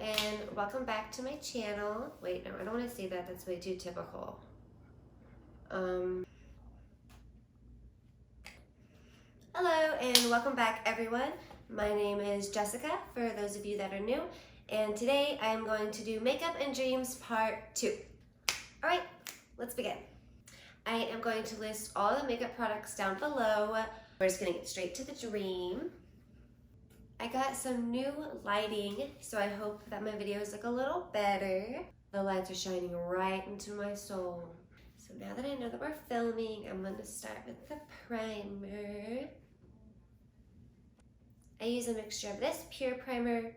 and welcome back to my channel. Wait, no, I don't want to say that. That's way too typical. Hello and welcome back, everyone. My name is Jessica, for those of you that are new, and today I am going to do Makeup and Dreams Part 2. All right, let's begin. I am going to list all the makeup products down below. We're just gonna get straight to the dream. I got some new lighting, so I hope that my videos look a little better. The lights are shining right into my soul. So now that I know that we're filming, I'm gonna start with the primer. I use a mixture of this pure primer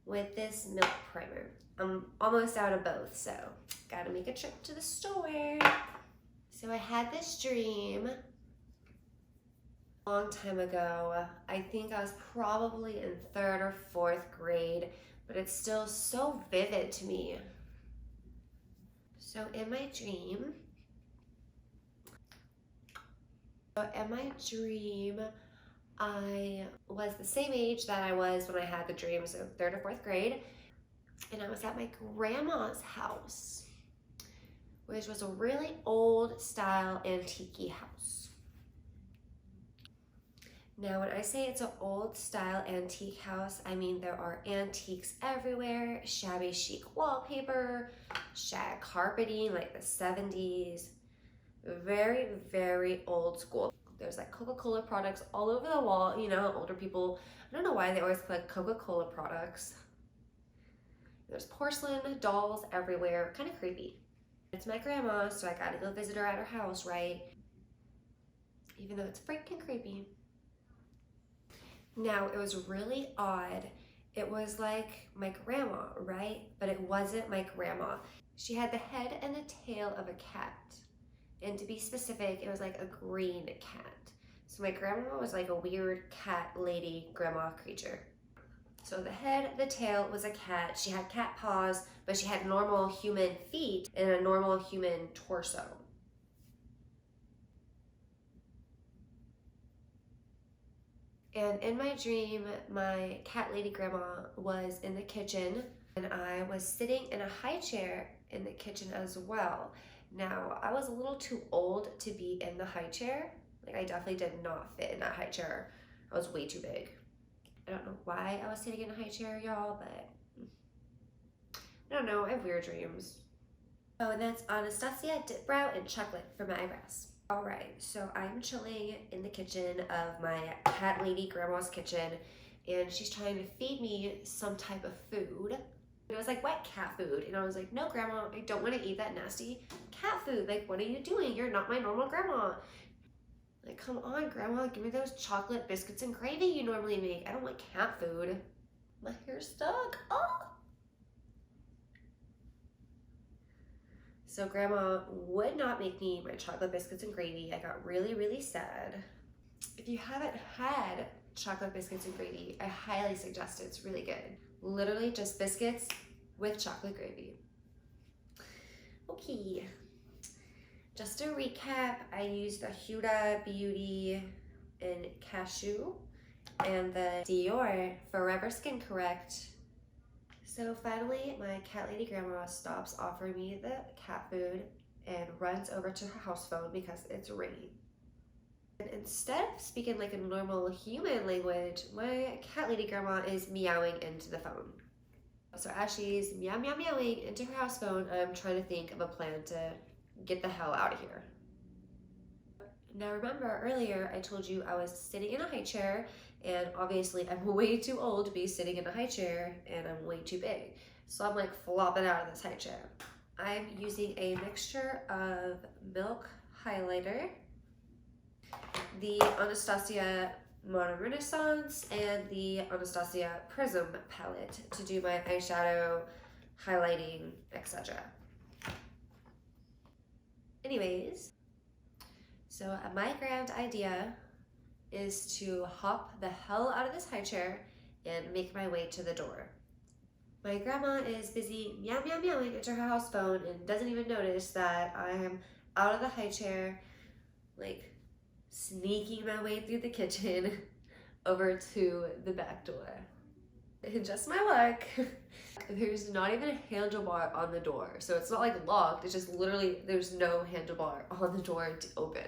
with this milk primer. I'm almost out of both, so gotta make a trip to the store. So I had this dream a long time ago. I think I was probably in 3rd or 4th grade, but it's still so vivid to me. So in my dream, I was the same age that I was when I had the dream, so 3rd or 4th grade, and I was at my grandma's house, which was a really old style antique house. Now, when I say it's an old style antique house, I mean there are antiques everywhere, shabby chic wallpaper, shag carpeting like the 70s, very, very old school. There's like Coca-Cola products all over the wall. You know, older people, I don't know why they always collect Coca-Cola products. There's porcelain dolls everywhere, kind of creepy. It's my grandma, so I gotta go visit her at her house, right? Even though it's freaking creepy. Now, it was really odd. It was like my grandma, right? But it wasn't my grandma. She had the head and the tail of a cat. And to be specific, it was like a green cat. So my grandma was like a weird cat lady grandma creature. So the head, the tail was a cat. She had cat paws, but she had normal human feet and a normal human torso. And in my dream, my cat lady grandma was in the kitchen, and I was sitting in a high chair in the kitchen as well. Now, I was a little too old to be in the high chair. Like, I definitely did not fit in that high chair. I was way too big. I don't know why I was sitting in a high chair, y'all, but I don't know, I have weird dreams. Oh, and that's Anastasia, DipBrow, and chocolate for my eyebrows. All right, so I'm chilling in the kitchen of my cat lady grandma's kitchen, and she's trying to feed me some type of food. It was like wet cat food, and I was like, no, grandma, I don't want to eat that nasty cat food. Like, what are you doing? You're not my normal grandma. Like, come on, grandma, give me those chocolate biscuits and gravy you normally make. I don't want cat food. My hair's stuck. Oh! So grandma would not make me my chocolate biscuits and gravy. I got really, really sad. If you haven't had chocolate biscuits and gravy, I highly suggest it. It's really good. Literally just biscuits with chocolate gravy. Okay, just to recap, I used the Huda Beauty in Cashew and the Dior Forever Skin Correct. So finally, my cat lady grandma stops offering me the cat food and runs over to her house phone because it's ringing. And instead of speaking like a normal human language, my cat lady grandma is meowing into the phone. So as she's meow meow meowing into her house phone, I'm trying to think of a plan to get the hell out of here. Now remember earlier I told you I was sitting in a high chair, and obviously I'm way too old to be sitting in a high chair and I'm way too big. So I'm like flopping out of this high chair. I'm using a mixture of milk highlighter, the Anastasia Modern Renaissance, and the Anastasia Prism palette to do my eyeshadow, highlighting, etc. Anyways, so my grand idea is to hop the hell out of this high chair and make my way to the door. My grandma is busy meow meow meowing into her house phone and doesn't even notice that I am out of the high chair, like sneaking my way through the kitchen over to the back door. And just my luck, there's not even a handlebar on the door. So it's not like locked, it's just literally, there's no handlebar on the door to open.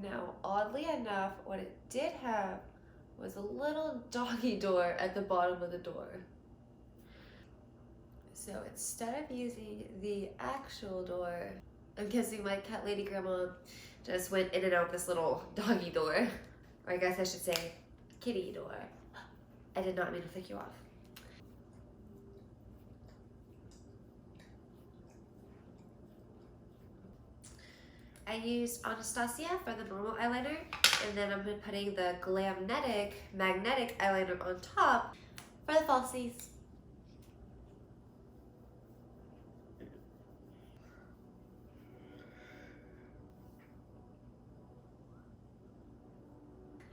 Now, oddly enough, what it did have was a little doggy door at the bottom of the door. So instead of using the actual door, I'm guessing my cat lady grandma just went in and out this little doggy door. Or I guess I should say kitty door. I did not mean to flick you off. I used Anastasia for the normal eyeliner, and then I'm putting the GLAMNETIC magnetic eyeliner on top for the falsies.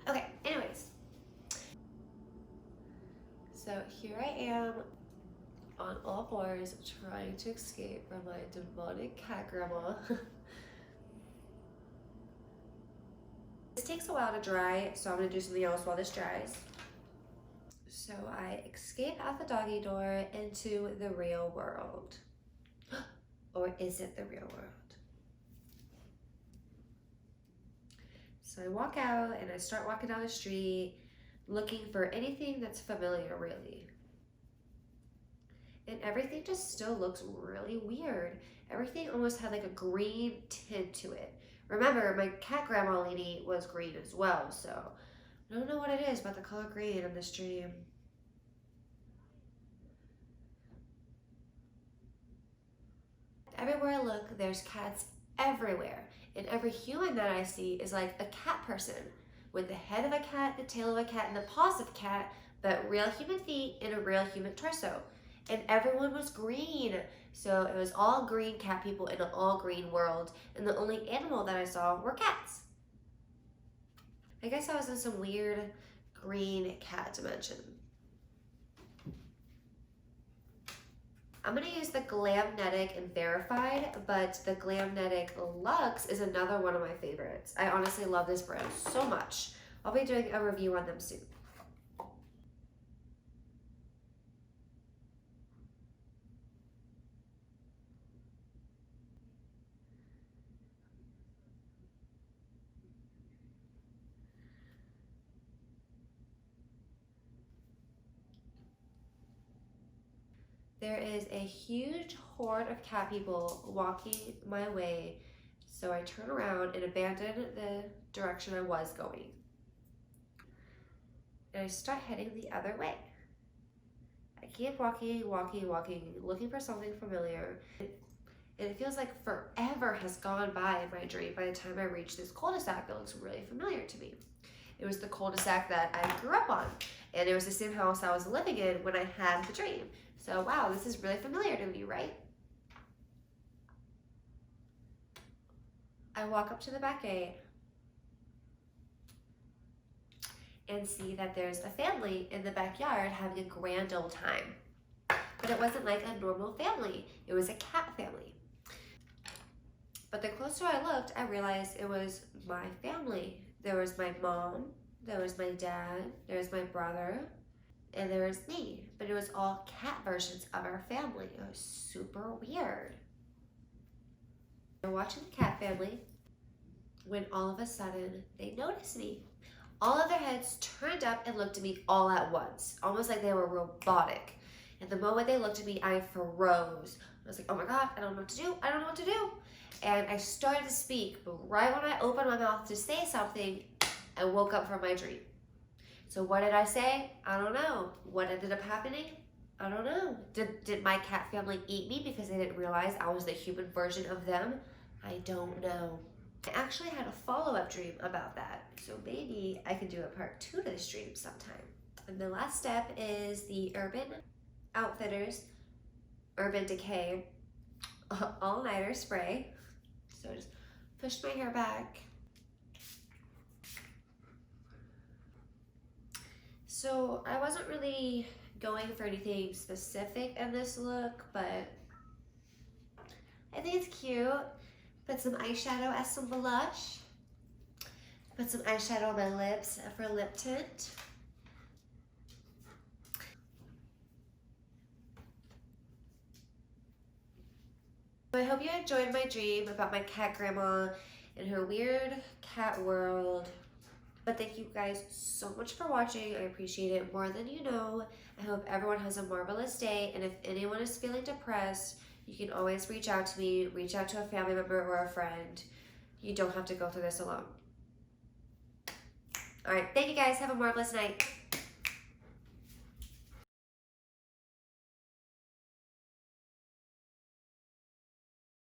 Okay, anyways. So here I am on all fours trying to escape from my demonic cat grandma. This takes a while to dry, so I'm gonna do something else while this dries. So I escape out the doggy door into the real world. Or is it the real world? So I walk out and I start walking down the street looking for anything that's familiar, really. And everything just still looks really weird. Everything almost had like a green tint to it. Remember, my cat grandma lady was green as well, so I don't know what it is about the color green in this dream. Everywhere I look, there's cats everywhere. And every human that I see is like a cat person with the head of a cat, the tail of a cat, and the paws of a cat, but real human feet and a real human torso. And everyone was green. So it was all green cat people in an all green world. And the only animal that I saw were cats. I guess I was in some weird green cat dimension. I'm gonna use the GLAMNETIC and Verified, but the GLAMNETIC Luxe is another one of my favorites. I honestly love this brand so much. I'll be doing a review on them soon. There is a huge horde of cat people walking my way, so I turn around and abandon the direction I was going. And I start heading the other way. I keep walking, looking for something familiar. And it feels like forever has gone by in my dream by the time I reach this cul-de-sac that looks really familiar to me. It was the cul-de-sac that I grew up on, and it was the same house I was living in when I had the dream. So wow, this is really familiar to me, right? I walk up to the back gate and see that there's a family in the backyard having a grand old time. But it wasn't like a normal family, it was a cat family. But the closer I looked, I realized it was my family. There was my mom, there was my dad, there was my brother, and there was me. But it was all cat versions of our family. It was super weird. They're watching the cat family when all of a sudden they noticed me. All of their heads turned up and looked at me all at once, almost like they were robotic. And the moment they looked at me, I froze. I was like, oh my God, I don't know what to do. I don't know what to do. And I started to speak, but right when I opened my mouth to say something, I woke up from my dream. So what did I say? I don't know. What ended up happening? I don't know. Did my cat family eat me because they didn't realize I was the human version of them? I don't know. I actually had a follow-up dream about that. So maybe I can do a part 2 to this dream sometime. And the last step is the Urban Outfitters Urban Decay All-Nighter Spray. So I just push my hair back. So I wasn't really going for anything specific in this look, but I think it's cute. Put some eyeshadow as some blush. Put some eyeshadow on my lips for lip tint. hope you enjoyed my dream about my cat grandma and her weird cat world. But thank you guys so much for watching. I appreciate it more than you know. I hope everyone has a marvelous day. And if anyone is feeling depressed, you can always reach out to me, reach out to a family member or a friend. You don't have to go through this alone. All right, thank you guys. Have a marvelous night.